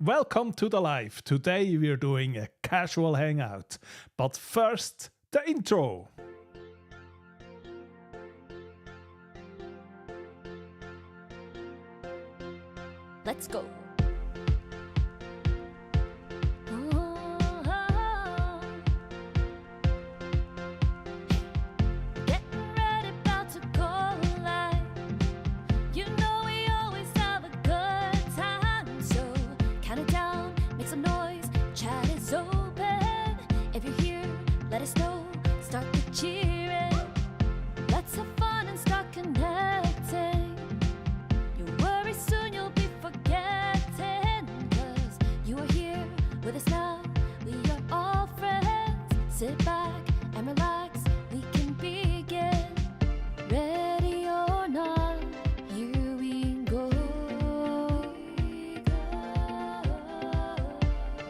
welcome to the live. Today we're doing a casual hangout. But first, the intro. Let's go. Let us know, start the cheering. Let's have fun and start connecting. Your worries soon you'll be forgetting. Cause you are here with us now. We are all friends. Sit back and relax, we can begin. Ready or not, here we go.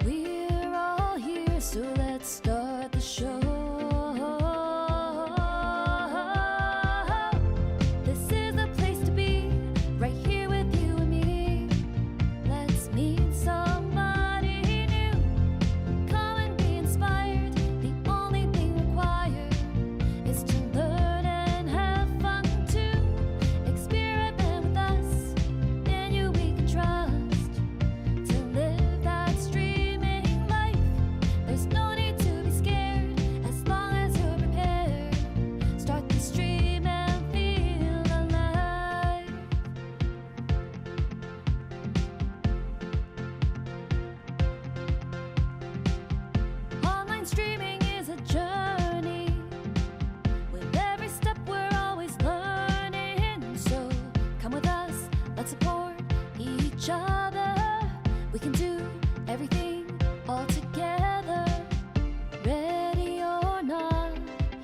We're all here, so let's start the show. This is the place to be, right here with you and me. Let's meet somebody new. Come and be inspired. The only thing required is to learn and have fun too. Experiment with us, in you we can trust. To live that streaming life, there's no need to be scared as long as you're prepared. Start the stream and feel alive. Online streaming is a journey. With every step we're always learning. So come with us, let's support each other. We can do everything all together. Ready or not,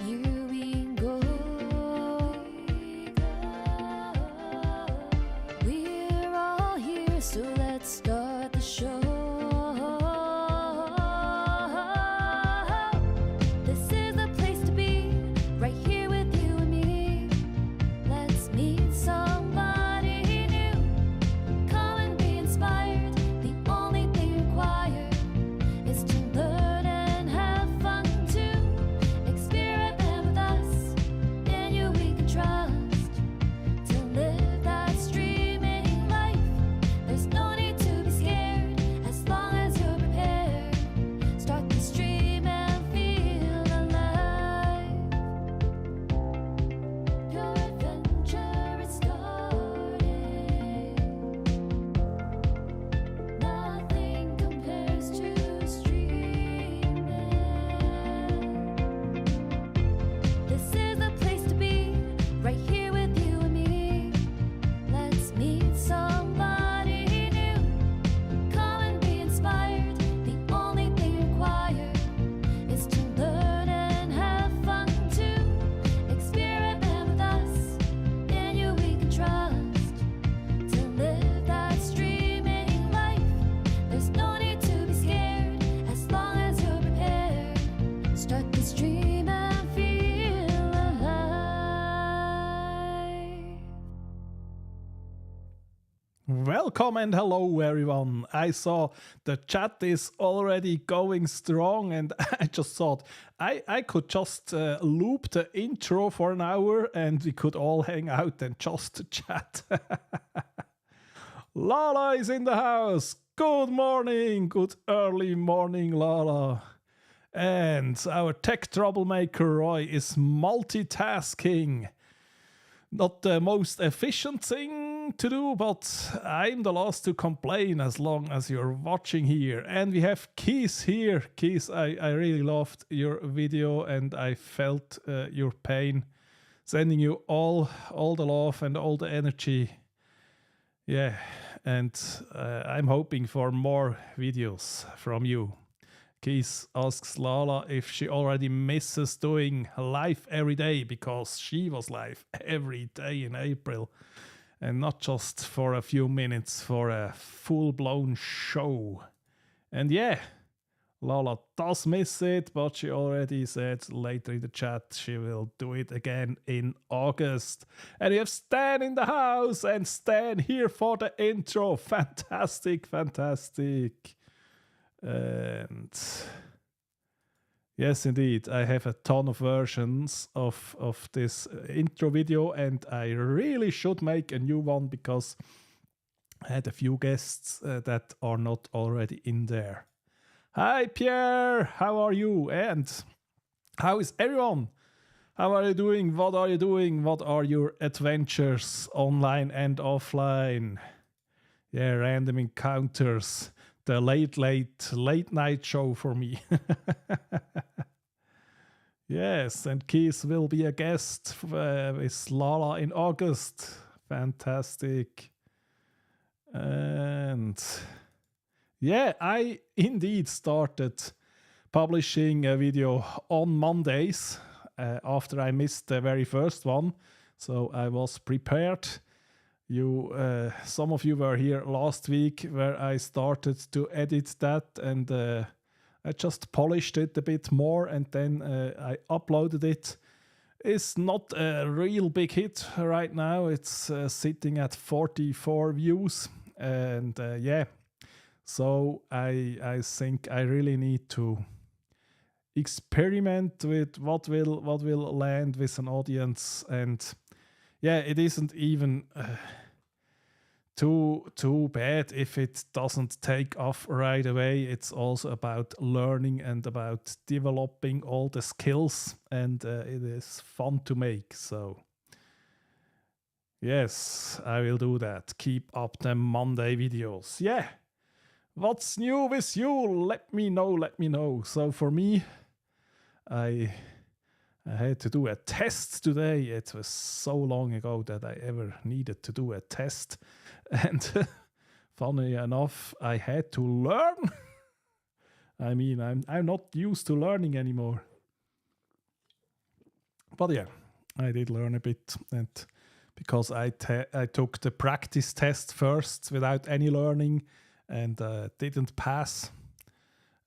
here we go. We're all here, so let's start the show. This is the place to be, right here with you and me. Let's meet somebody new. Come and be inspired. The only thing required is to learn and have fun too. Experiment with us, in you we can trust. To live that streaming life, there's no need to be scared as long as you're prepared. Start the stream and feel alive. Your adventure is starting. Nothing compares to streaming. This is the place to be, right here with you and me. Let's meet somebody new. Come and be inspired. The only thing required is to learn and have fun too. Experiment with us, in you we can trust. To live that streaming life, there's no need to be scared as long as you're prepared. Start the stream and feel alive. Welcome and hello everyone. I saw the chat is already going strong and I just thought I could just loop the intro for an hour and we could all hang out and just chat. Lala is in the house. Good morning. Good early morning, Lala. And our tech troublemaker Roy is multitasking. Not the most efficient thing to do, but I'm the last to complain as long as you're watching here. And we have Keith here. Keith, I really loved your video and I felt your pain. Sending you all the love and all the energy. Yeah, and I'm hoping for more videos from you. Keith asks Lala if she already misses doing live every day because she was live every day in April and not just for a few minutes for a full-blown show. And yeah, Lala does miss it, but she already said later in the chat she will do it again in August. And we have Stan in the house, and Stan here for the intro. Fantastic, fantastic. And yes, indeed, I have a ton of versions of this intro video, and I really should make a new one because I had a few guests that are not already in there. Hi Pierre, how are you? And how is everyone? How are you doing? What are you doing? What are your adventures online and offline? Yeah, random encounters. The late night show for me. Yes, and Keith will be a guest with Lala in August. Fantastic. And yeah, I indeed started publishing a video on Mondays after I missed the very first one. So I was prepared. Some of you were here last week where I started to edit that, and I just polished it a bit more, and then I uploaded it. It's not a real big hit right now. It's sitting at 44 views, and yeah. So I think I really need to experiment with what will land with an audience, and yeah, it isn't even too bad if it doesn't take off right away. It's also about learning and about developing all the skills, and it is fun to make. So yes, I will do that. Keep up the Monday videos. Yeah. What's new with you? Let me know. So for me, I had to do a test today. It was so long ago that I ever needed to do a test. And funny enough, I had to learn. I mean, I'm not used to learning anymore. But yeah, I did learn a bit, and because I took the practice test first without any learning, and didn't pass.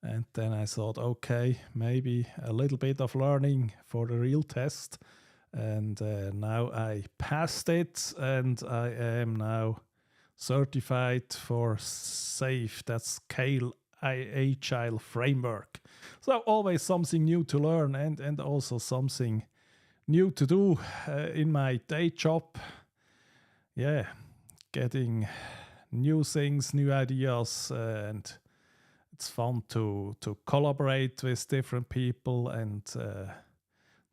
And then I thought, okay, maybe a little bit of learning for the real test. And now I passed it, and I am now certified for SAFe, that's Scale Agile Framework. So always something new to learn, and also something new to do in my day job. Yeah, getting new things, new ideas, and it's fun to collaborate with different people and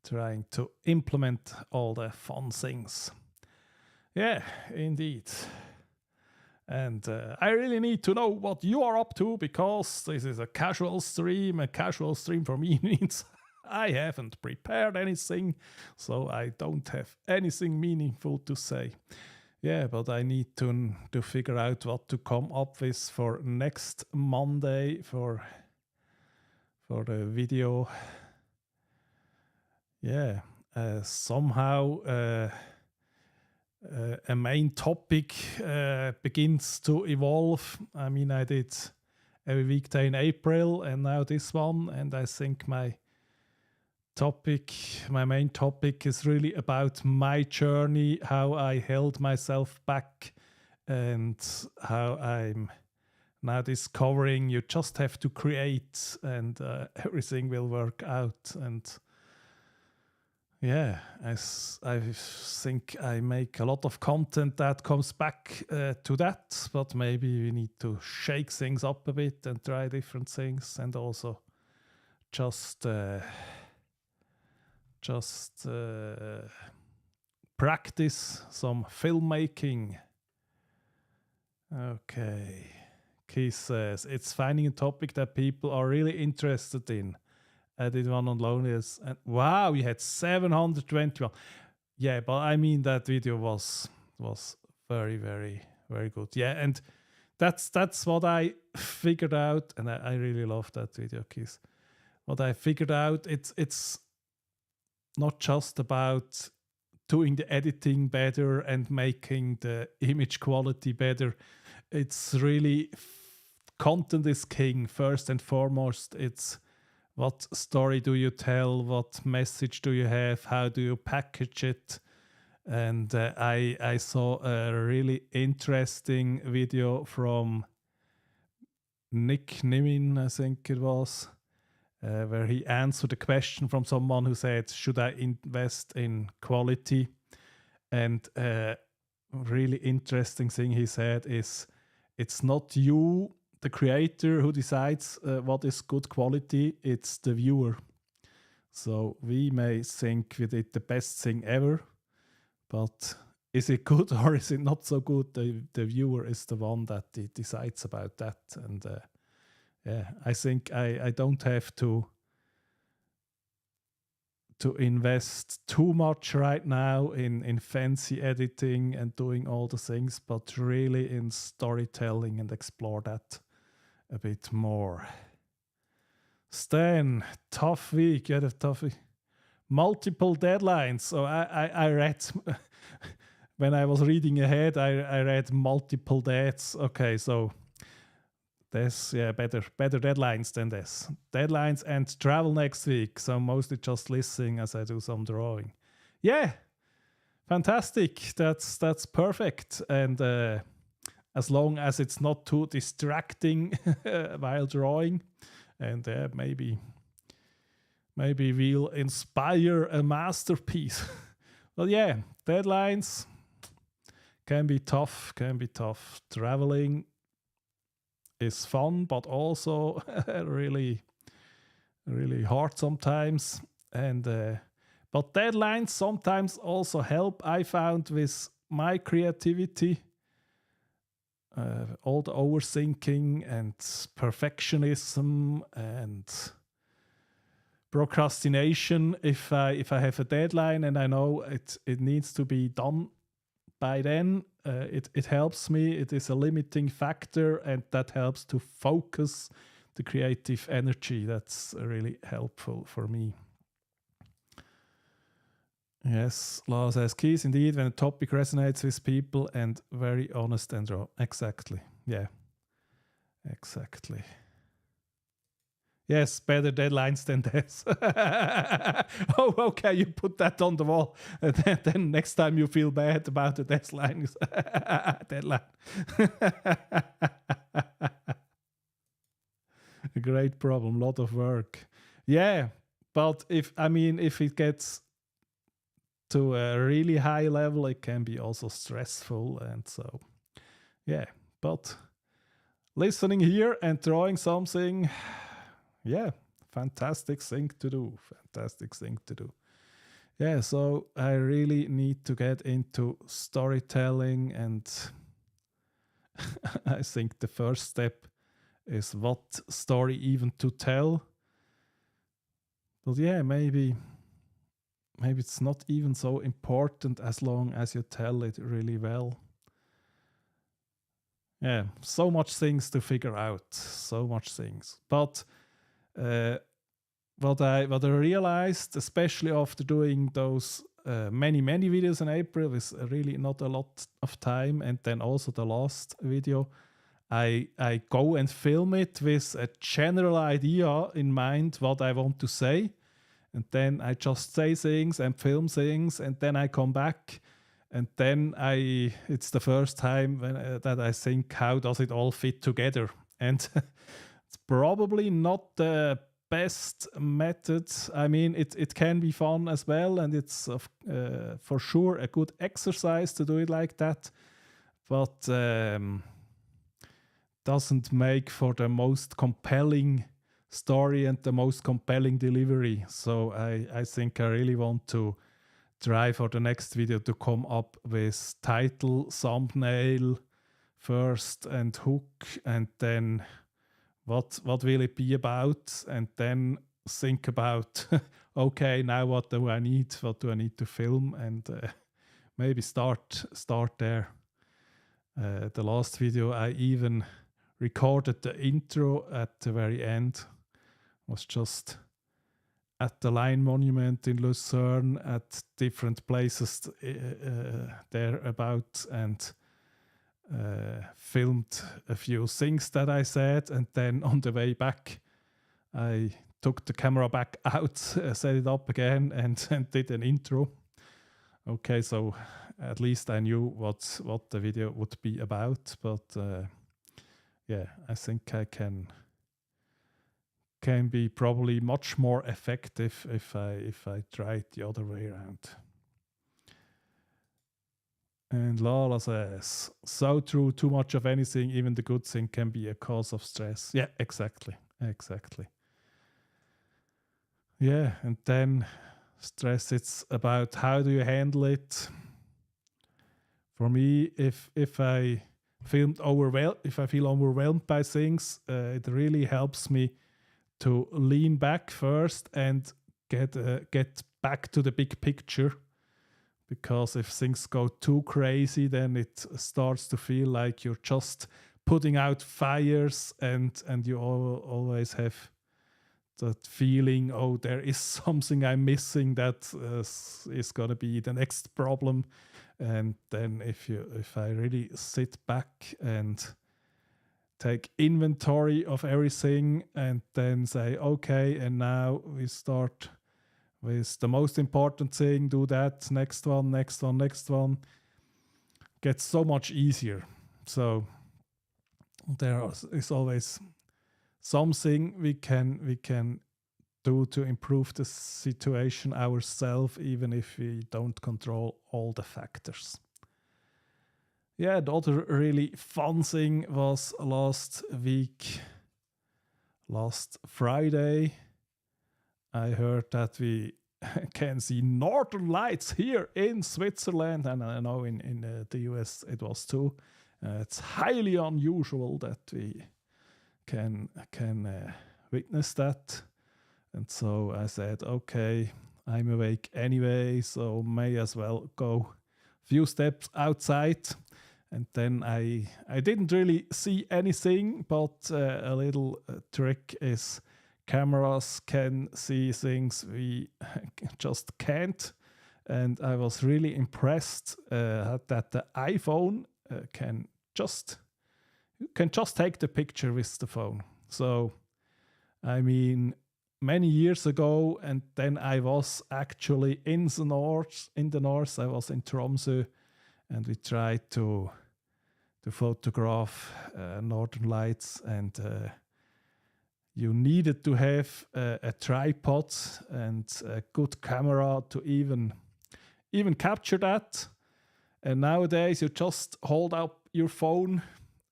trying to implement all the fun things. Yeah, indeed. And I really need to know what you are up to, because this is a casual stream. A casual stream for me means I haven't prepared anything, so I don't have anything meaningful to say. Yeah, but I need to figure out what to come up with for next Monday for the video. Yeah, somehow a main topic begins to evolve. I mean, I did every weekday in April, and now this one, and I think my main topic is really about my journey, how I held myself back, and how I'm now discovering you just have to create, and everything will work out. And yeah, I think I make a lot of content that comes back to that, but maybe we need to shake things up a bit and try different things, and also just practice some filmmaking. Okay. Keith says, it's finding a topic that people are really interested in. I did one on loneliness, and wow, you had 721. Yeah, but I mean, that video was very, very, very good. Yeah, and that's what I figured out, and I really love that video, Keith. What I figured out, it's not just about doing the editing better and making the image quality better. It's really content is king. First and foremost, it's what story do you tell? What message do you have? How do you package it? And I saw a really interesting video from Nick Nimin, I think it was, where he answered a question from someone who said, should I invest in quality? And really interesting thing he said is, it's not you, the creator, who decides what is good quality, it's the viewer. So we may think we did the best thing ever, but is it good or is it not so good? The viewer is the one that decides about that. And I think I don't have to invest too much right now in fancy editing and doing all the things, but really in storytelling and explore that a bit more. Stan, tough week. You had a tough week. Multiple deadlines. So I read, when I was reading ahead, I read multiple dates. Okay, so there's better deadlines than this. Deadlines and travel next week. So mostly just listening as I do some drawing. Yeah, fantastic. That's perfect. And as long as it's not too distracting while drawing, and maybe we'll inspire a masterpiece. Well, yeah, deadlines can be tough. Traveling is fun, but also really, really hard sometimes. And but deadlines sometimes also help. I found with my creativity, all the overthinking and perfectionism and procrastination. If I have a deadline and I know it needs to be done by then, it helps me. It is a limiting factor, and that helps to focus the creative energy. That's really helpful for me. Yes, Law says keys indeed when a topic resonates with people and very honest and raw. Exactly. Yeah. Exactly. Yes, better deadlines than this. Oh, okay, you put that on the wall. And then next time you feel bad about the deadline. Deadline. A great problem, lot of work. Yeah, but if it gets to a really high level, it can be also stressful. And so, yeah, but listening here and drawing something, yeah, fantastic thing to do. Yeah, so I really need to get into storytelling, and I think the first step is what story even to tell. But yeah, maybe it's not even so important as long as you tell it really well. Yeah, so much things to figure out, But what I realized, especially after doing those many videos in April with really not a lot of time, and then also the last video, I go and film it with a general idea in mind what I want to say. And then I just say things and film things, and then I come back, and then it's the first time that I think, how does it all fit together? And it's probably not the best method. I mean, it can be fun as well, and it's for sure a good exercise to do it like that, but doesn't make for the most compelling story and the most compelling delivery. So I think I really want to try for the next video to come up with title, thumbnail first, and hook, and then what will it be about, and then think about okay, now what do I need to film, and maybe start there. The last video I even recorded the intro at the very end. Was just at the Lion Monument in Lucerne, at different places thereabout, and filmed a few things that I said, and then on the way back, I took the camera back out, set it up again, and did an intro. Okay, so at least I knew what the video would be about, but yeah, I think I can be probably much more effective if I try it the other way around. And Lala says, so true, too much of anything, even the good thing, can be a cause of stress. Yeah, exactly. Yeah, and then stress, it's about how do you handle it. For me, if I feel overwhelmed by things, it really helps me to lean back first and get back to the big picture. Because if things go too crazy, then it starts to feel like you're just putting out fires, and you always have that feeling, oh, there is something I'm missing that is going to be the next problem. And then if I really sit back and take inventory of everything and then say, okay, and now we start with the most important thing, do that, next one, gets so much easier. So there is always something we can do to improve the situation ourselves, even if we don't control all the factors. Yeah, the other really fun thing was last Friday, I heard that we can see northern lights here in Switzerland, and I know in the US it was too. It's highly unusual that we can witness that. And so I said, okay, I'm awake anyway, so may as well go a few steps outside. And then I didn't really see anything, but a little trick is cameras can see things we just can't. And I was really impressed that the iPhone can just take the picture with the phone. So, I mean, many years ago, and then I was actually in the north. I was in Tromsø, and we tried to photograph northern lights, and you needed to have a tripod and a good camera to even capture that. And nowadays you just hold up your phone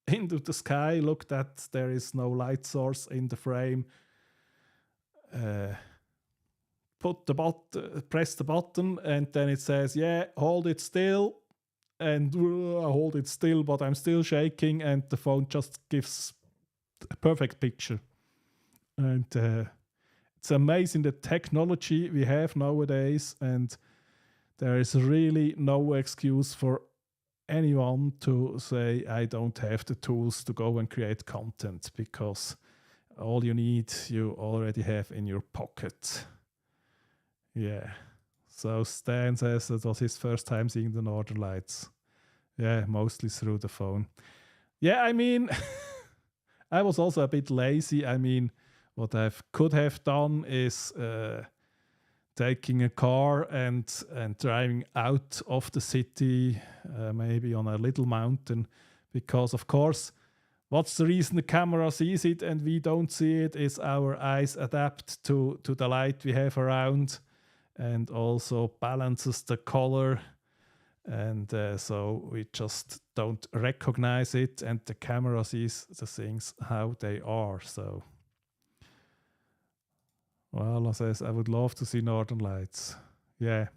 into the sky, look that there is no light source in the frame, press the button, and then it says, yeah, hold it still. And I hold it still, but I'm still shaking, and the phone just gives a perfect picture. And it's amazing the technology we have nowadays, and there is really no excuse for anyone to say, I don't have the tools to go and create content, because all you need, you already have in your pocket. Yeah. So Stan says it was his first time seeing the Northern Lights. Yeah, mostly through the phone. Yeah, I mean, I was also a bit lazy. I mean, what I could have done is taking a car and driving out of the city, maybe on a little mountain, because of course, what's the reason the camera sees it and we don't see it is our eyes adapt to the light we have around, and also balances the color, and so we just don't recognize it, and the camera sees the things how they are. So, well, I says I would love to see Northern Lights. Yeah,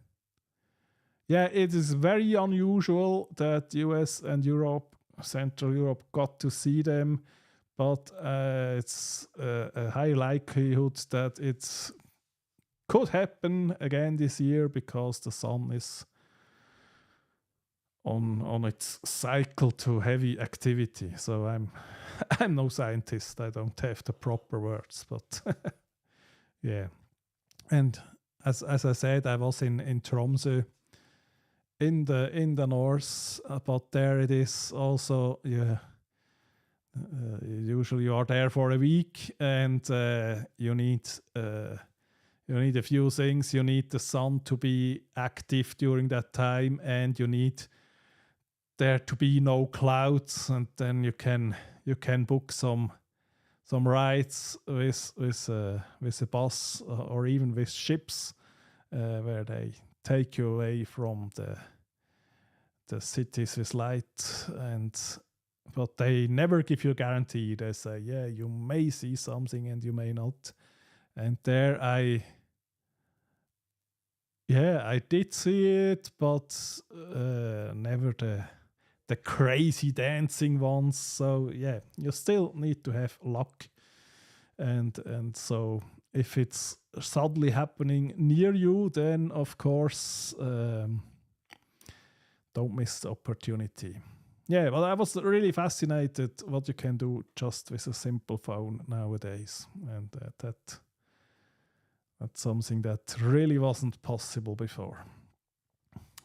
it is very unusual that US and Europe, Central Europe, got to see them, but it's a high likelihood that it could happen again this year, because the sun is on its cycle to heavy activity. So I'm no scientist. I don't have the proper words, but yeah. And as I said, I was in Tromsø, in the north, but there it is also. Yeah, usually you are there for a week, and you need a few things. You need the sun to be active during that time, and you need there to be no clouds, and then you can book some rides with a bus or even with ships where they take you away from the cities with light, but they never give you a guarantee. They say, yeah, you may see something and you may not. And there I did see it, but never the crazy dancing ones. So yeah, you still need to have luck. And so if it's suddenly happening near you, then of course don't miss the opportunity. Yeah, well, I was really fascinated what you can do just with a simple phone nowadays, and that's something that really wasn't possible before.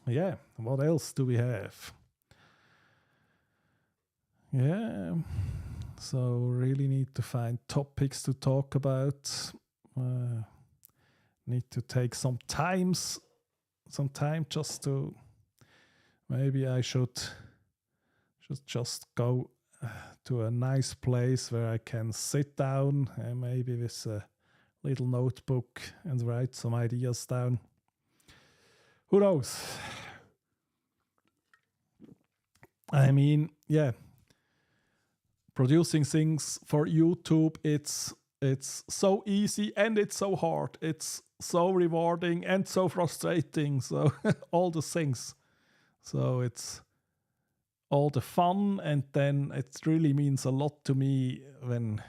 Yeah, what else do we have? Yeah, so really need to find topics to talk about. Need to take some time just to. Maybe I should just go to a nice place where I can sit down and maybe with a little notebook and write some ideas down. Who knows? I mean, yeah, producing things for YouTube, it's so easy and it's so hard. It's so rewarding and so frustrating. So all the things. So it's all the fun, and then it really means a lot to me when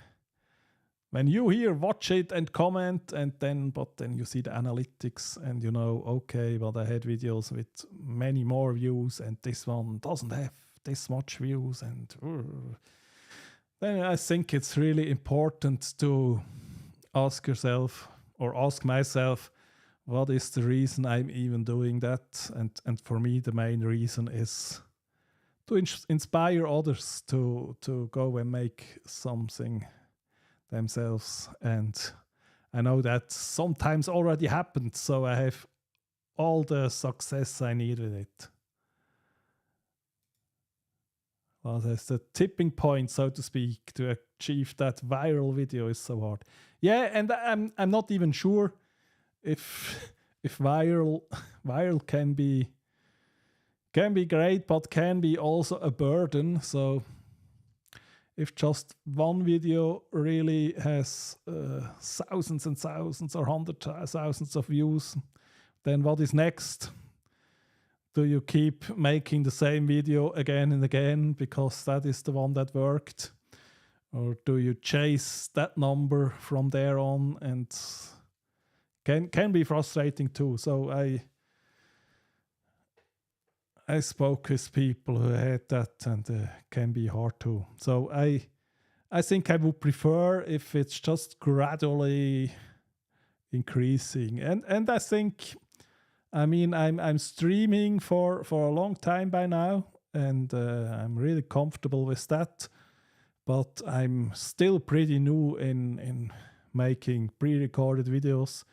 you here watch it and comment, and then you see the analytics and you know, okay, but I had videos with many more views and this one doesn't have this much views, and then I think it's really important to ask yourself or ask myself, what is the reason I'm even doing that? And for me, the main reason is to inspire others to go and make something themselves. And I know that sometimes already happened, so I have all the success I need with it. Well, there's the tipping point, so to speak, to achieve that viral video is so hard. Yeah, and I'm not even sure if viral can be great, but can be also a burden. So if just one video really has thousands and thousands or hundreds of thousands of views, then what is next? Do you keep making the same video again and again because that is the one that worked? Or do you chase that number from there on? And can be frustrating too. So I spoke with people who had that, and can be hard too. So I think I would prefer if it's just gradually increasing. And I think, I mean, I'm streaming for a long time by now, and I'm really comfortable with that. But I'm still pretty new in making pre-recorded videos.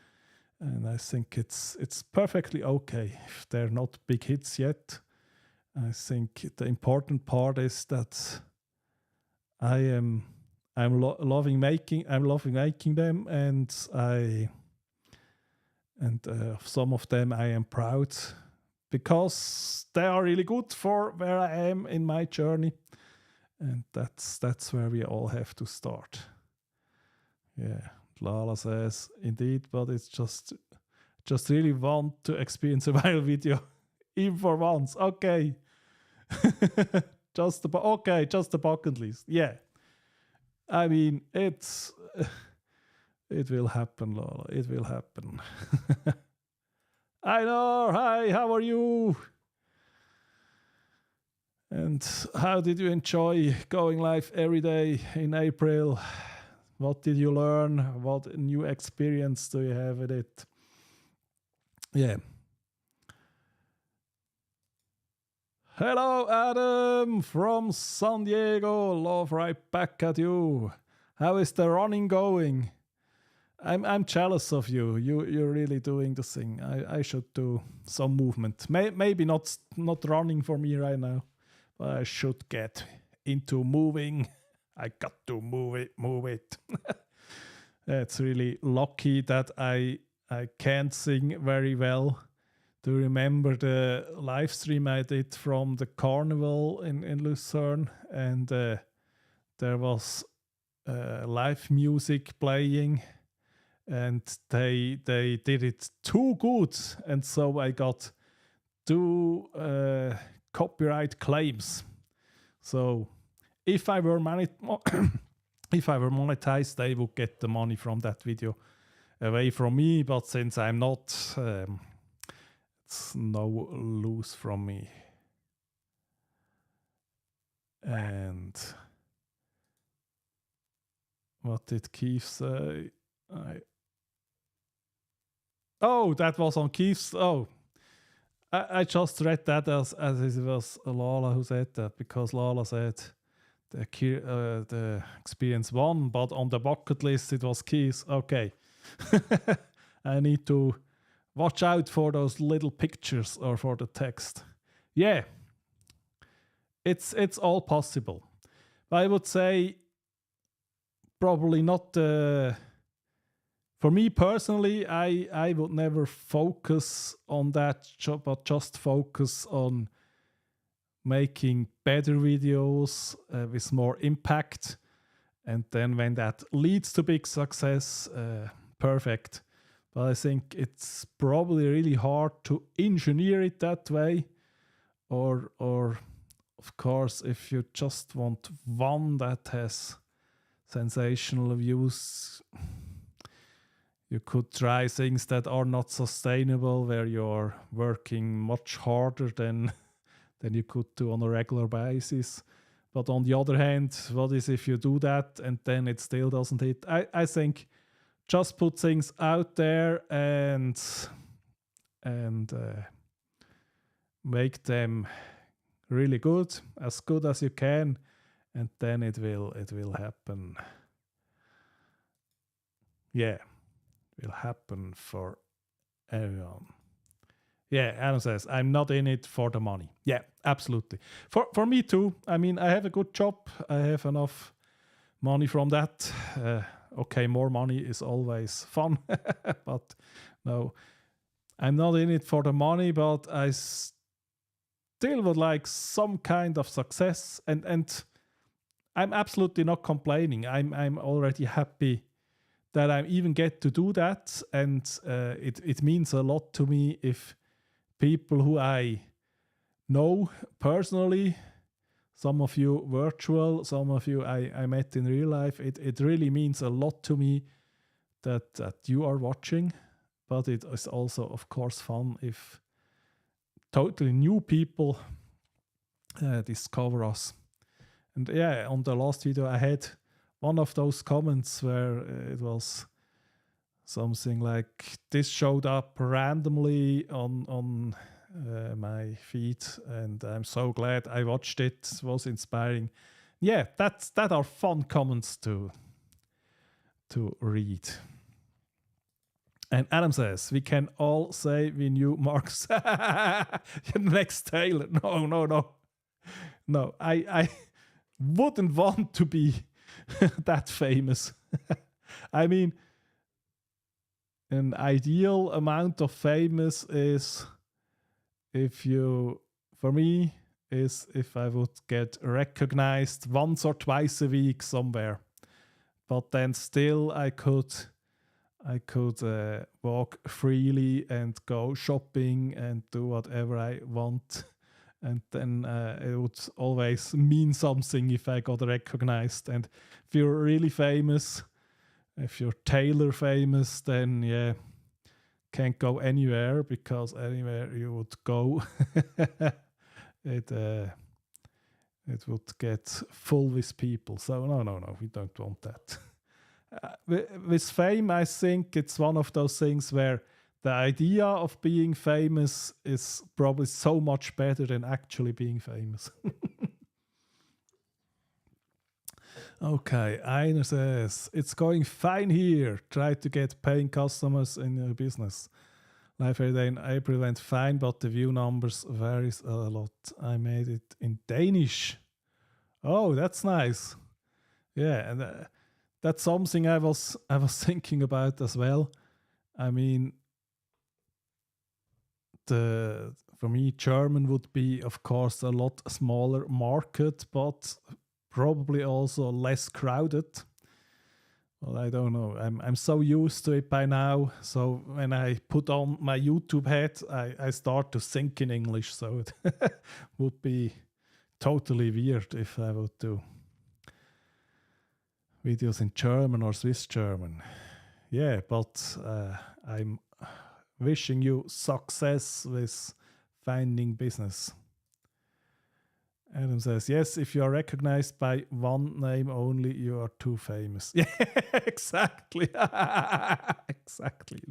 And I think it's perfectly okay if they're not big hits yet. I think the important part is that I'm loving making them, and some of them I am proud because they are really good for where I am in my journey, and that's where we all have to start. Yeah. Lala says, indeed, but it's just really want to experience a viral video, even for once. Okay. just a bucket list. Yeah. I mean, it will happen, Lala. It will happen. I know. Hi, how are you? And how did you enjoy going live every day in April? What did you learn? What new experience do you have with it? Yeah. Hello, Adam from San Diego. Love right back at you. How is the running going? I'm jealous of you. You're really doing the thing. I should do some movement. Maybe not running for me right now, but I should get into moving. I got to move it. It's really lucky that I can't sing very well. Do you remember the live stream I did from the carnival in Lucerne? And there was live music playing, and they did it too good, and so I got 2 copyright claims. So if I were monetized, they would get the money from that video away from me. But since I'm not, it's no lose from me. And what did Keith say? Oh, that was on Keith's. Oh, I just read that as it was Lala who said that, because Lala said the experience 1, but on the bucket list it was Keith. Okay. I need to watch out for those little pictures or for the text. Yeah, it's all possible. But I would say probably not. For me personally, I would never focus on that, but just focus on making better videos with more impact. And then when that leads to big success, perfect. But I think it's probably really hard to engineer it that way. Or of course, if you just want one that has sensational views, you could try things that are not sustainable, where you're working much harder than you could do on a regular basis. But on the other hand, what is if you do that and then it still doesn't hit? I think just put things out there and make them really good as you can, and then it will happen. Yeah. Will happen for everyone. Yeah, Adam says, I'm not in it for the money. Yeah, absolutely. For me too. I mean, I have a good job. I have enough money from that. Okay, more money is always fun. But no, I'm not in it for the money, but I still would like some kind of success. And I'm absolutely not complaining. I'm already happy that I even get to do that, and it means a lot to me if people who I know personally, some of you virtual, some of you I met in real life, it really means a lot to me that you are watching. But it is also, of course, fun if totally new people discover us. And yeah, on the last video I had one of those comments where it was something like, this showed up randomly on my feed, and I'm so glad I watched it. It was inspiring. Yeah, that are fun comments to read. And Adam says, we can all say we knew Mark's next Taylor. No, I wouldn't want to be that famous. I mean, an ideal amount of famous is if I would get recognized once or twice a week somewhere. But then still I could walk freely and go shopping and do whatever I want. And then it would always mean something if I got recognized. And if you're really famous, if you're Taylor famous, then yeah, can't go anywhere, because anywhere you would go, it would get full with people. So no, we don't want that. With fame, I think it's one of those things where the idea of being famous is probably so much better than actually being famous. Okay, Einer says, it's going fine here. Try to get paying customers in your business. Live every day in April went fine, but the view numbers varies a lot. I made it in Danish. Oh, that's nice. Yeah, and that's something I was thinking about as well. I mean, for me, German would be, of course, a lot smaller market, but probably also less crowded. Well, I don't know. I'm so used to it by now. So when I put on my YouTube head, I start to think in English. So it would be totally weird if I would do videos in German or Swiss German. Yeah, but I'm wishing you success with finding business. Adam says, yes, if you are recognized by one name only, you are too famous. Yeah, exactly. Exactly.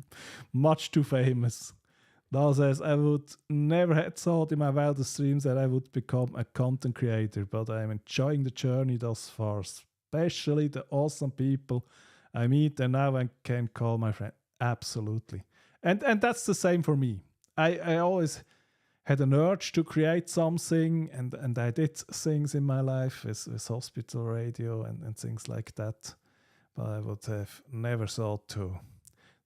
Much too famous. Dal says, I would never have thought in my wildest dreams that I would become a content creator, but I'm enjoying the journey thus far, especially the awesome people I meet, and now I can call my friend. Absolutely. And that's the same for me. I always had an urge to create something, and I did things in my life with hospital radio and things like that. But I would have never thought to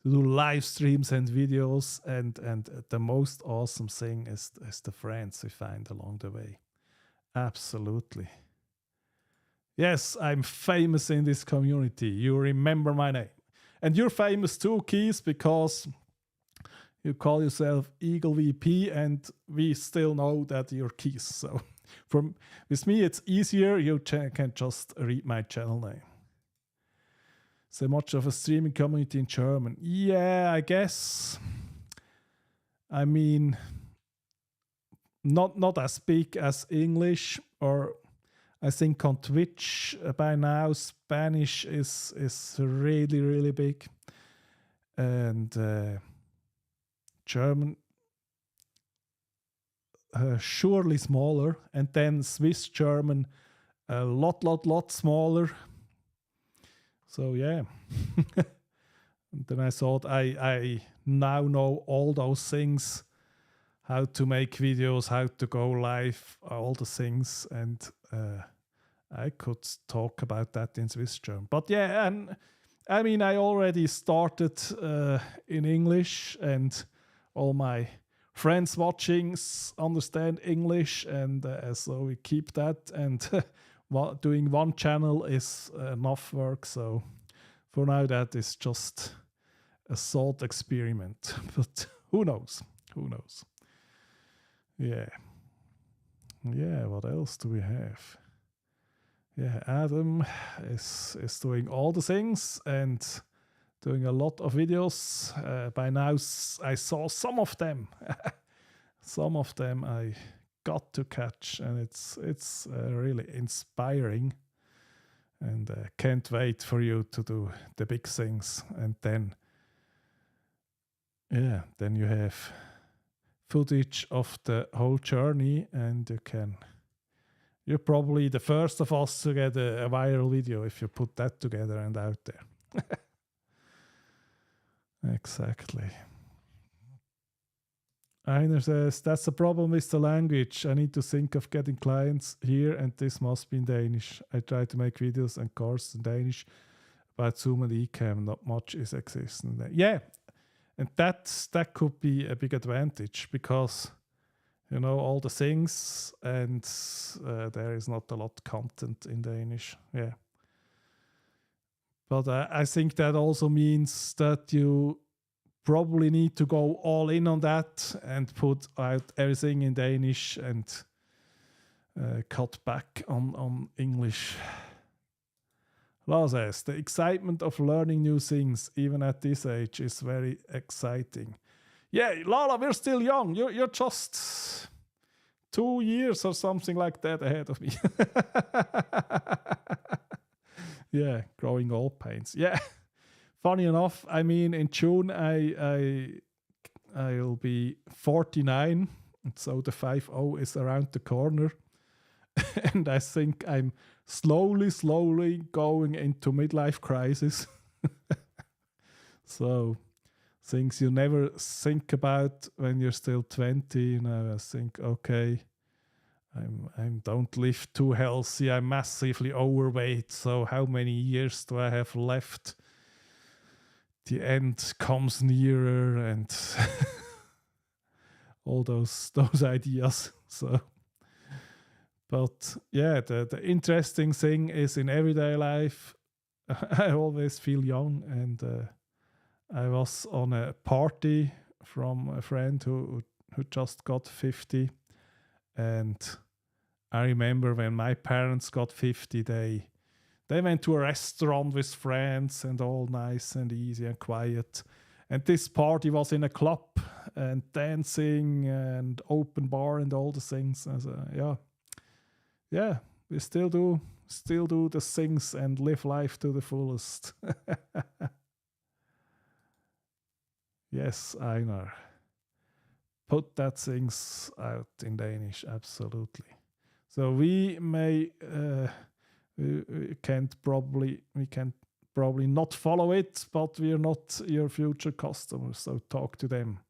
do live streams and videos, and the most awesome thing is the friends we find along the way. Absolutely. Yes, I'm famous in this community. You remember my name. And you're famous too, Keith, because you call yourself Eagle VP, and we still know that you're Keith. So with me, it's easier. You can just read my channel name. So much of a streaming community in German. Yeah, I guess. I mean, not as big as English, or I think on Twitch by now, Spanish is really, really big. And German, surely smaller, and then Swiss German, a lot smaller. So yeah, and then I thought I now know all those things, how to make videos, how to go live, all the things, and I could talk about that in Swiss German. But yeah, and I mean, I already started in English, and all my friends watching understand English, and so we keep that. And doing one channel is enough work. So for now, that is just a thought experiment. But who knows? Who knows? Yeah. Yeah, what else do we have? Yeah, Adam is doing all the things and doing a lot of videos. By now, I saw some of them. Some of them I got to catch, and it's really inspiring. And can't wait for you to do the big things. And then you have footage of the whole journey, and you're probably the first of us to get a viral video if you put that together and out there. Exactly. Einer says, that's the problem with the language. I need to think of getting clients here, and this must be in Danish. I try to make videos and courses in Danish about Zoom and Ecamm. Not much is existing. Yeah, and that could be a big advantage, because all the things, and there is not a lot of content in Danish. Yeah. But I think that also means that you probably need to go all in on that and put out everything in Danish and cut back on English. Lars says, the excitement of learning new things, even at this age, is very exciting. Yeah, Lala, we're still young. You're just 2 years or something like that ahead of me. Yeah, growing old pains. Yeah. Funny enough, I mean, in June, I I'll be 49, and so the 50 is around the corner. And I think I'm slowly going into midlife crisis. So things you never think about when you're still 20. I think, okay, I'm don't live too healthy. I'm massively overweight. So how many years do I have left? The end comes nearer, and all those ideas. So, but yeah, the interesting thing is in everyday life, I always feel young, and I was on a party from a friend who just got 50, and I remember when my parents got 50, they went to a restaurant with friends and all nice and easy and quiet. And this party was in a club and dancing and open bar and all the things. And yeah, we still do the things and live life to the fullest. Yes, Einar. Put that things out in Danish, absolutely. So we may we can probably not follow it, but we are not your future customers, so talk to them.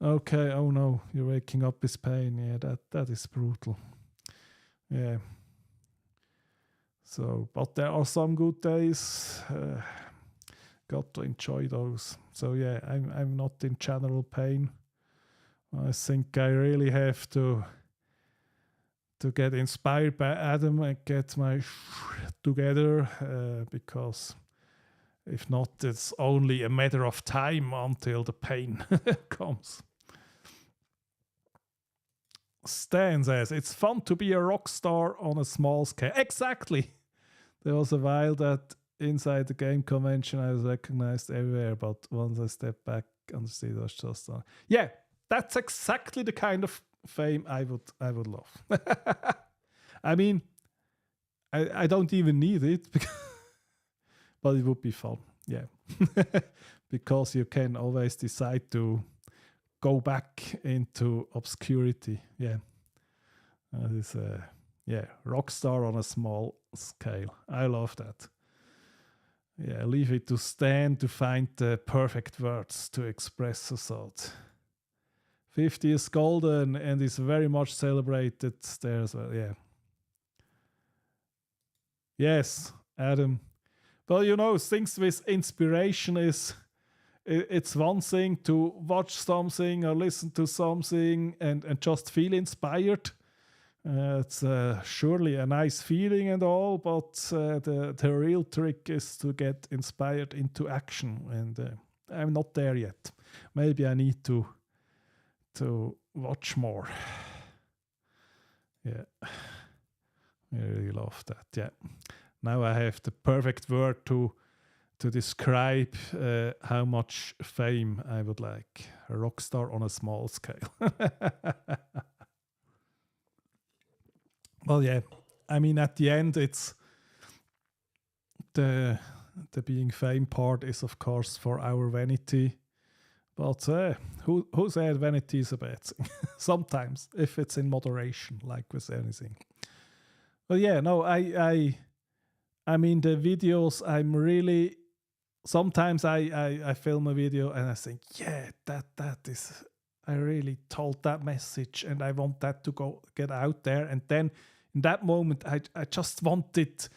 Okay, oh no, you're waking up with pain. Yeah, that is brutal. Yeah. So, but there are some good days. Got to enjoy those. So yeah, I'm not in general pain. I think I really have to get inspired by Adam and get my together, because if not, it's only a matter of time until the pain comes. Stan says, it's fun to be a rock star on a small scale. Exactly. There was a while that inside the game convention I was recognized everywhere, but once I stepped back on the stage, I was just yeah, that's exactly the kind of fame I would love. I mean, I don't even need it, but it would be fun. Yeah. Because you can always decide to go back into obscurity. Yeah. That is rock star on a small scale. I love that. Yeah, leave it to Stan to find the perfect words to express a thought. 50 is golden and is very much celebrated there as well. Yeah. Yes, Adam. Well, things with inspiration is, it's one thing to watch something or listen to something and just feel inspired. It's surely a nice feeling and all, but the real trick is to get inspired into action. And I'm not there yet. Maybe I need to watch more. Yeah. I really love that. Yeah. Now I have the perfect word to describe how much fame I would like. A rock star on a small scale. Well, yeah. I mean, at the end, it's the being fame part is, of course, for our vanity. But who said vanity is a bad thing? Sometimes, if it's in moderation, like with anything. Well, yeah, no, I mean, the videos, I'm really... Sometimes I film a video and I think, yeah, that is... I really told that message and I want that to get out there. And then in that moment, I just wanted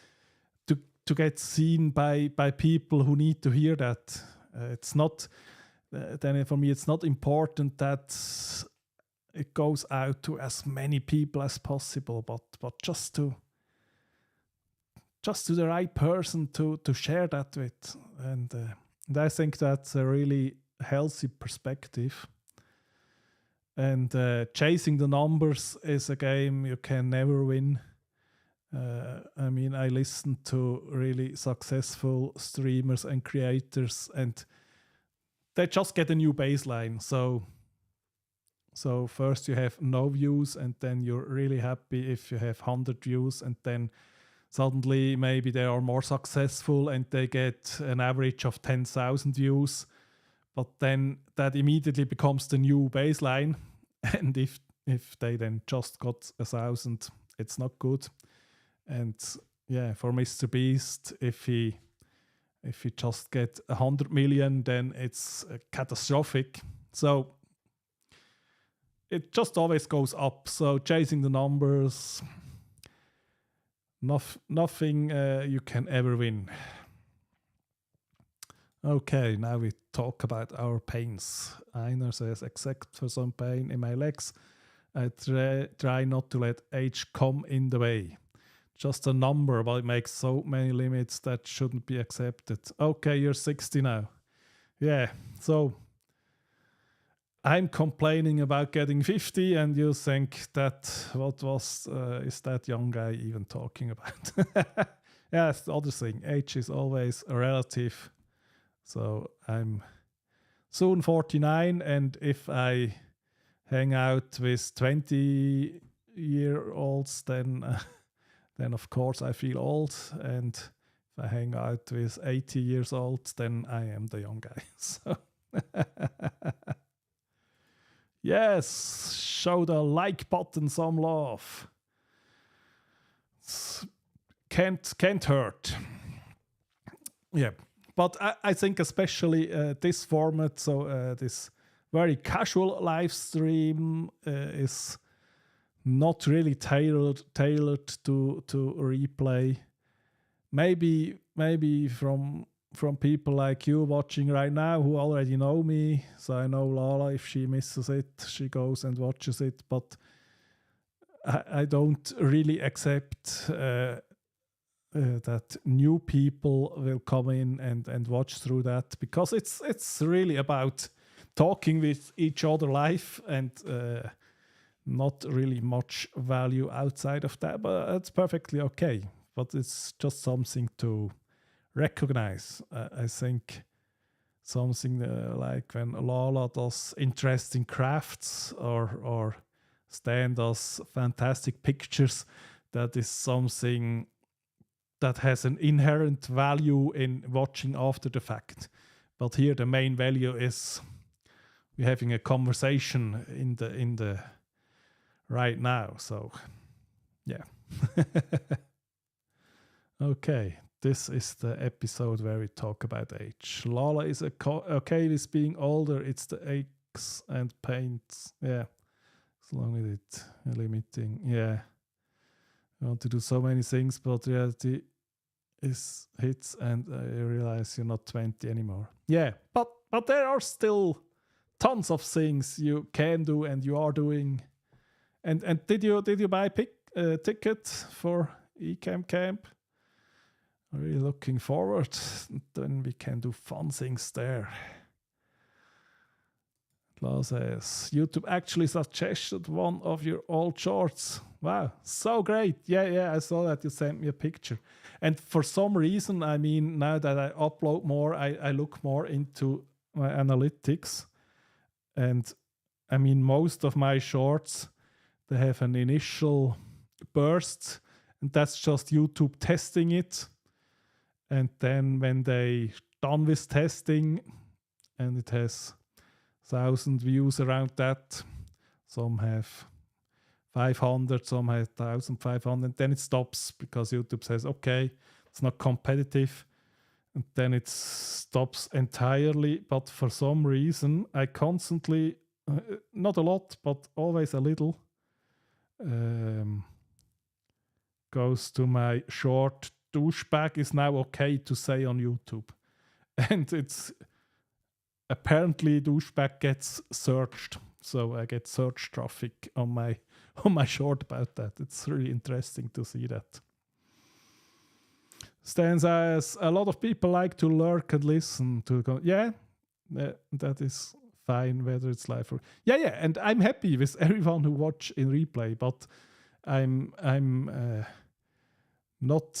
to get seen by people who need to hear that. It's not... then for me, it's not important that it goes out to as many people as possible, but just to the right person to share that with. And I think that's a really healthy perspective. And chasing the numbers is a game you can never win. I mean, I listen to really successful streamers and creators, and they just get a new baseline. So first you have no views, and then you're really happy if you have 100 views, and then suddenly maybe they are more successful and they get an average of 10,000 views. but then that immediately becomes the new baseline. And if they then just got 1,000, it's not good. And yeah, for Mr. Beast, if he just get 100 million, then it's catastrophic. So it just always goes up. So chasing the numbers, nothing you can ever win. Okay, now we talk about our pains. Einar says, except for some pain in my legs, I try not to let age come in the way. Just a number, but it makes so many limits that shouldn't be accepted. Okay, you're 60 now. Yeah, so I'm complaining about getting 50, and you think that is that young guy even talking about? Yeah, it's the other thing. Age is always relative. So I'm soon 49, and if I hang out with 20-year-olds, then of course I feel old, and if I hang out with 80 years old, then I am the young guy. So yes, show the like button some love. Can't hurt. Yeah. But I think especially this format, so this very casual live stream is not really tailored to replay. Maybe from people like you watching right now who already know me. So I know Lala, if she misses it, she goes and watches it. But I don't really accept that new people will come in and watch through that, because it's really about talking with each other live, and not really much value outside of that, but it's perfectly okay. But it's just something to recognize. I think something like when Lala does interesting crafts or Stan does fantastic pictures, that is something that has an inherent value in watching after the fact. But here the main value is we're having a conversation in the right now. So yeah. Okay, this is the episode where we talk about age. Lala is okay with being older. It's the aches and pains. Yeah, as long as it's limiting. Yeah. I want to do so many things, but reality hits, and I realize you're not 20 anymore. Yeah, but there are still tons of things you can do and you are doing. And did you buy a ticket for Ecamm Camp? I'm really looking forward. Then we can do fun things there. Lars says, YouTube actually suggested one of your old shorts. Wow, so great. Yeah, I saw that you sent me a picture. And for some reason, I mean, now that I upload more, I look more into my analytics. And I mean, most of my shorts, they have an initial burst, and that's just YouTube testing it. And then when they done with testing, and it has 1,000 views around that, some have 500, some have 1,500, then it stops because YouTube says, okay, it's not competitive, and then it stops entirely. But for some reason, I constantly, not a lot, but always a little, goes to my short. Douchebag is now okay to say on YouTube. And it's apparently douchebag gets searched. So I get search traffic on my short about that. It's really interesting to see that. Stan says, a lot of people like to lurk and listen to. That is fine, whether it's live or and I'm happy with everyone who watch in replay, but I'm not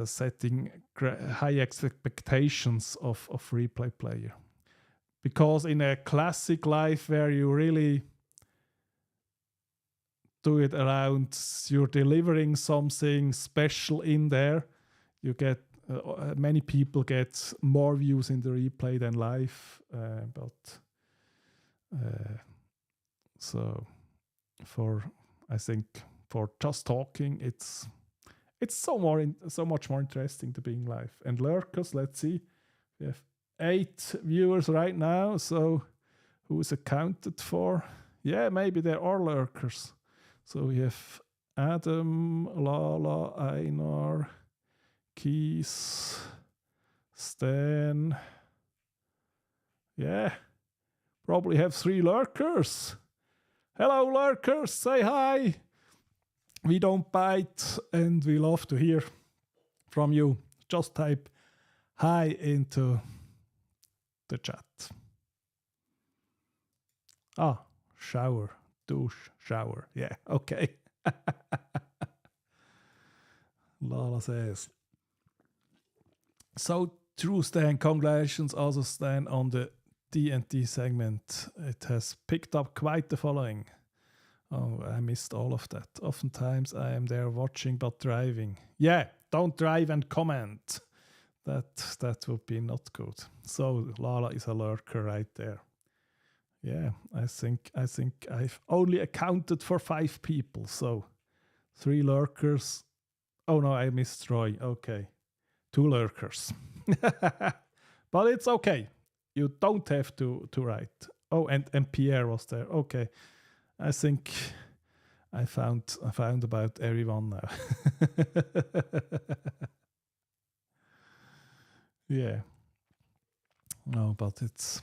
setting high expectations of replay player, because in a classic live where you really do it around, you're delivering something special in there, you get many people get more views in the replay than live, but so I think for just talking, it's so much more interesting to being live. And lurkers, let's see, we have 8 viewers right now. So who is accounted for? Yeah, maybe there are lurkers. So we have Adam, Lala, Einar, Keys, Stan. Yeah, probably have 3 lurkers. Hello, lurkers, say hi. We don't bite and we love to hear from you. Just type hi into the chat. Shower, douche, shower. Yeah, okay. Lala says. So true, Stan. Congratulations also, Stan, on the D&D segment. It has picked up quite the following. Oh, I missed all of that. Oftentimes I am there watching but driving. Yeah, don't drive and comment. That would be not good. So Lala is a lurker right there. Yeah, I think I've only accounted for 5 people. So 3 lurkers. Oh no, I missed Troy. Okay. 2 lurkers. But it's okay. You don't have to write. Oh, and Pierre was there. Okay. I think I found about everyone now. Yeah. No, but it's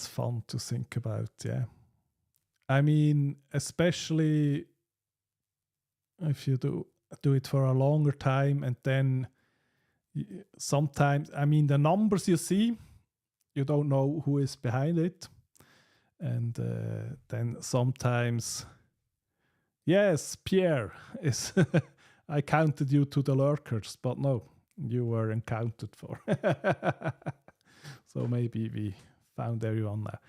fun to think about, yeah. I mean, especially if you do it for a longer time, and then sometimes, I mean, the numbers you see, you don't know who is behind it. And then sometimes, yes, Pierre is. I counted you to the lurkers, but no, you were accounted for. So maybe we found everyone now.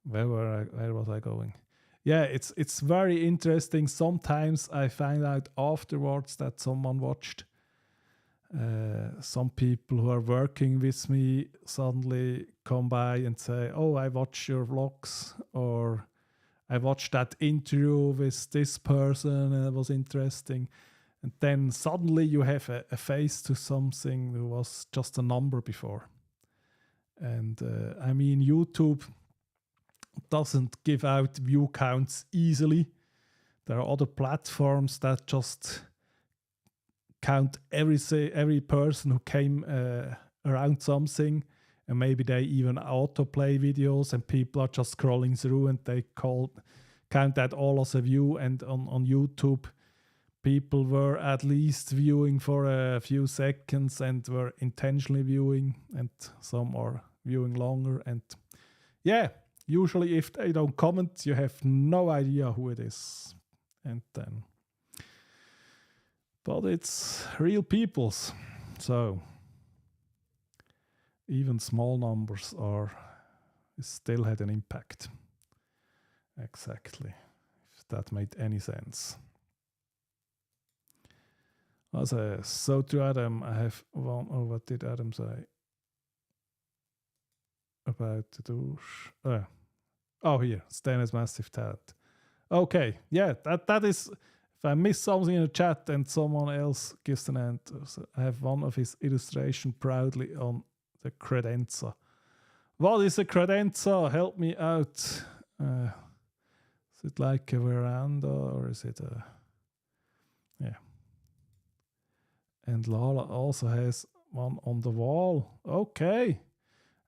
Where was I going? Yeah, it's very interesting. Sometimes I find out afterwards that someone watched. Some people who are working with me suddenly come by and say, "Oh, I watched your vlogs," or "I watched that interview with this person and it was interesting." And then suddenly you have a face to something that was just a number before. And I mean, YouTube doesn't give out view counts easily. There are other platforms that just count every person who came around something, and maybe they even autoplay videos and people are just scrolling through and they count that all as a view. And on YouTube, people were at least viewing for a few seconds and were intentionally viewing, and some are viewing longer. And yeah, usually if they don't comment, you have no idea who it is. And then, but it's real peoples, so even small numbers still had an impact. Exactly, if that made any sense. So to Adam, I have one. Oh, what did Adam say about the douche? Oh, here, Stan has massive talent. Okay, yeah, that is. If I miss something in the chat and someone else gives an answer, so I have one of his illustration proudly on the credenza. What is a credenza? Help me out. Is it like a veranda or is it a... Yeah. And Lala also has one on the wall. Okay.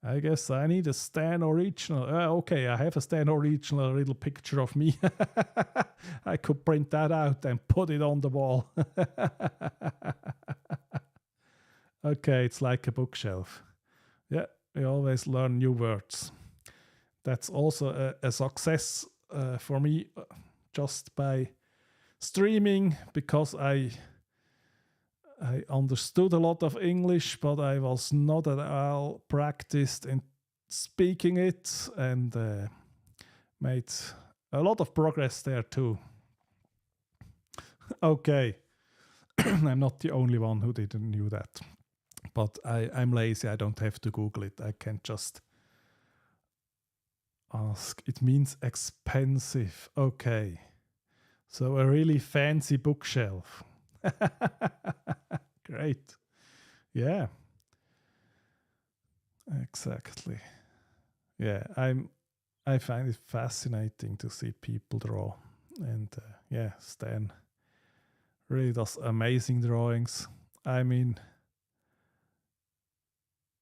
I guess I need a Stan Original. Okay, I have a Stan Original, a little picture of me. I could print that out and put it on the wall. Okay, it's like a bookshelf. Yeah, we always learn new words. That's also a success for me, just by streaming, because I understood a lot of English, but I was not at all practiced in speaking it, and made a lot of progress there too. Okay. I'm not the only one who didn't knew that. But I'm lazy. I don't have to Google it. I can just ask. It means expensive. Okay. So a really fancy bookshelf. Great. Yeah. Exactly. Yeah, I find it fascinating to see people draw. And yeah, Stan really does amazing drawings. I mean,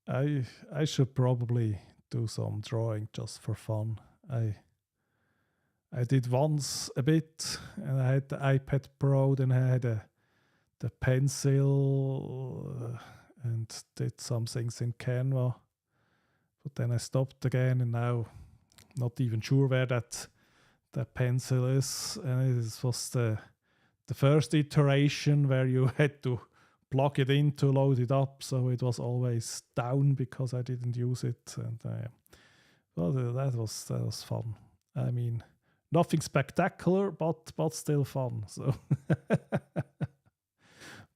I should probably do some drawing just for fun. I did once a bit, and I had the iPad Pro, then I had the pencil and did some things in Canva. But then I stopped again, and now not even sure where that pencil is. And it was the first iteration where you had to plug it in to load it up, so it was always down because I didn't use it. And well, that was fun. I mean, nothing spectacular, but still fun. So,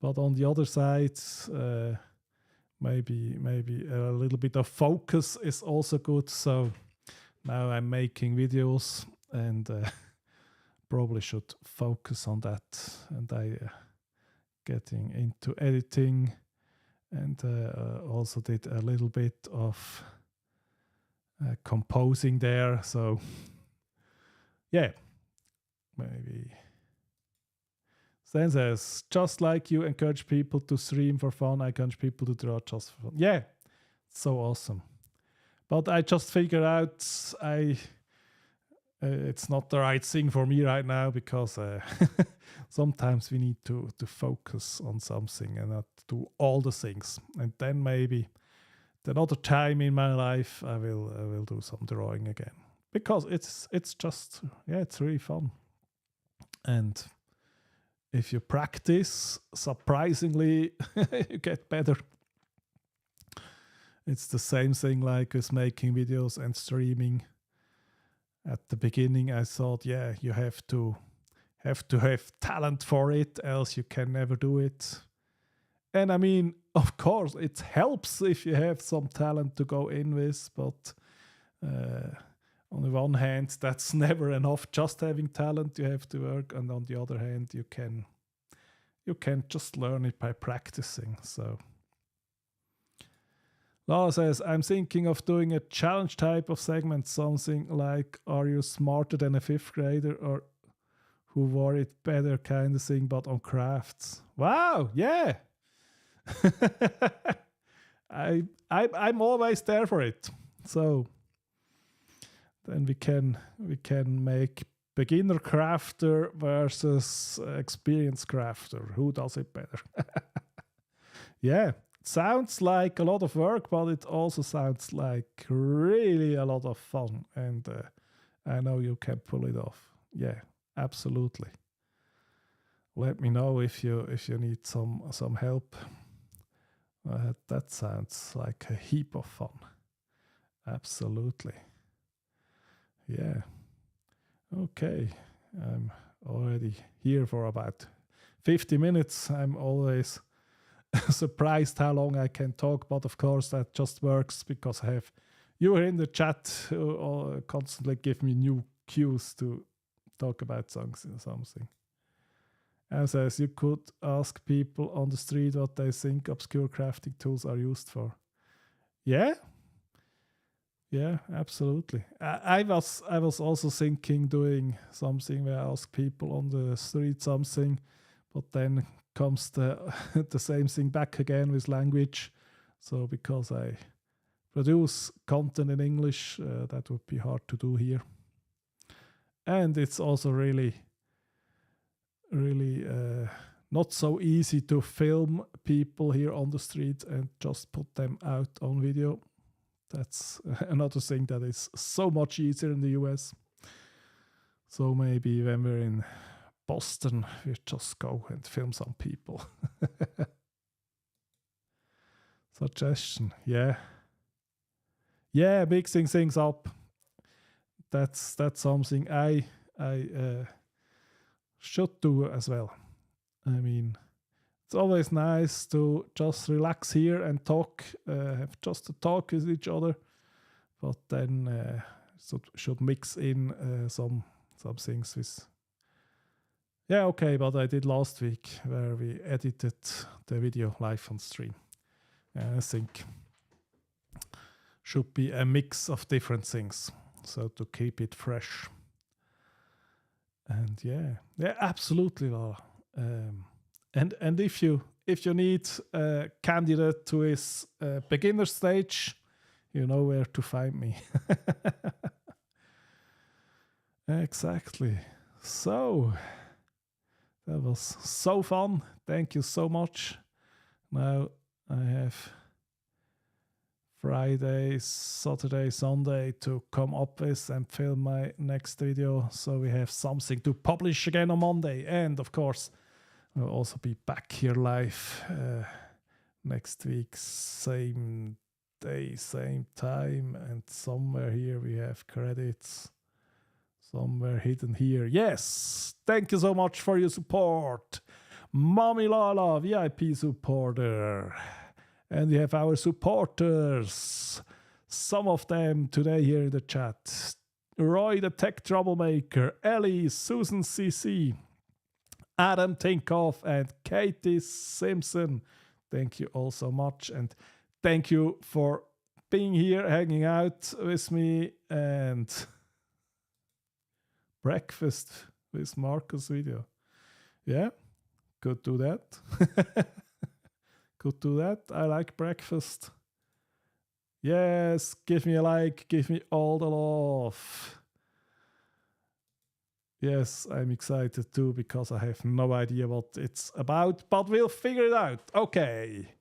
but on the other side, maybe a little bit of focus is also good. So now I'm making videos and probably should focus on that. And I getting into editing, and also did a little bit of composing there. So yeah, maybe. Stan says, just like you encourage people to stream for fun, I encourage people to draw just for fun. Yeah, so awesome. But I just figured out it's not the right thing for me right now, because sometimes we need to focus on something and not do all the things. And then maybe another time in my life I will do some drawing again, because it's just, yeah, it's really fun. And if you practice, surprisingly, you get better. It's the same thing like with making videos and streaming. At the beginning, I thought, yeah, you have to have talent for it, else you can never do it. And I mean, of course, it helps if you have some talent to go in with, but on the one hand, that's never enough. Just having talent, you have to work, and on the other hand, you can just learn it by practicing. So Lara says, I'm thinking of doing a challenge type of segment, something like Are You Smarter Than a Fifth Grader, or Who Wore It Better kind of thing, but on crafts. Wow, yeah. I'm always there for it. So then we can make beginner crafter versus experienced crafter. Who does it better? Yeah. Sounds like a lot of work, but it also sounds like really a lot of fun, and I know you can pull it off. Yeah, absolutely. Let me know if you need some help. That sounds like a heap of fun. Absolutely. Yeah. Okay. I'm already here for about 50 minutes. I'm always surprised how long I can talk, but of course that just works because I have you in the chat who constantly give me new cues to talk about something. As you could ask people on the street what they think obscure crafting tools are used for. Yeah, absolutely. I was also thinking doing something where I ask people on the street something, but then comes the same thing back again with language. So because I produce content in English, that would be hard to do here. And it's also really not so easy to film people here on the street and just put them out on video. That's another thing that is so much easier in the US. So maybe when we're in Boston, we just go and film some people. Suggestion, yeah, mixing things up. That's something I should do as well. I mean, It's always nice to just relax here and talk, have just a talk with each other, but then should mix in some things with. Yeah, okay, but I did last week where we edited the video live on stream. I think should be a mix of different things, so to keep it fresh. And yeah, absolutely, Lara. And if you need a candidate to his beginner stage, you know where to find me. Exactly. So that was so fun. Thank you so much. Now I have Friday, Saturday, Sunday to come up with and film my next video, so we have something to publish again on Monday. And of course, I'll also be back here live next week, same day, same time, and somewhere here we have credits, somewhere hidden here. Yes, thank you so much for your support, Mommy Lala, VIP supporter. And we have our supporters, some of them today here in the chat. Roy the Tech Troublemaker, Ellie, Susan CC, Adam Tinkoff, and Katie Simpson. Thank you all so much. And thank you for being here, hanging out with me, and breakfast with Marcus video. Yeah, could do that. Could do that. I like breakfast. Yes, give me a like, give me all the love. Yes, I'm excited too because I have no idea what it's about, but we'll figure it out. Okay.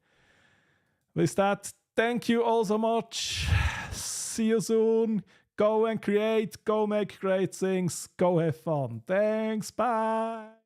With that, thank you all so much. See you soon. Go and create, go make great things, go have fun. Thanks, bye.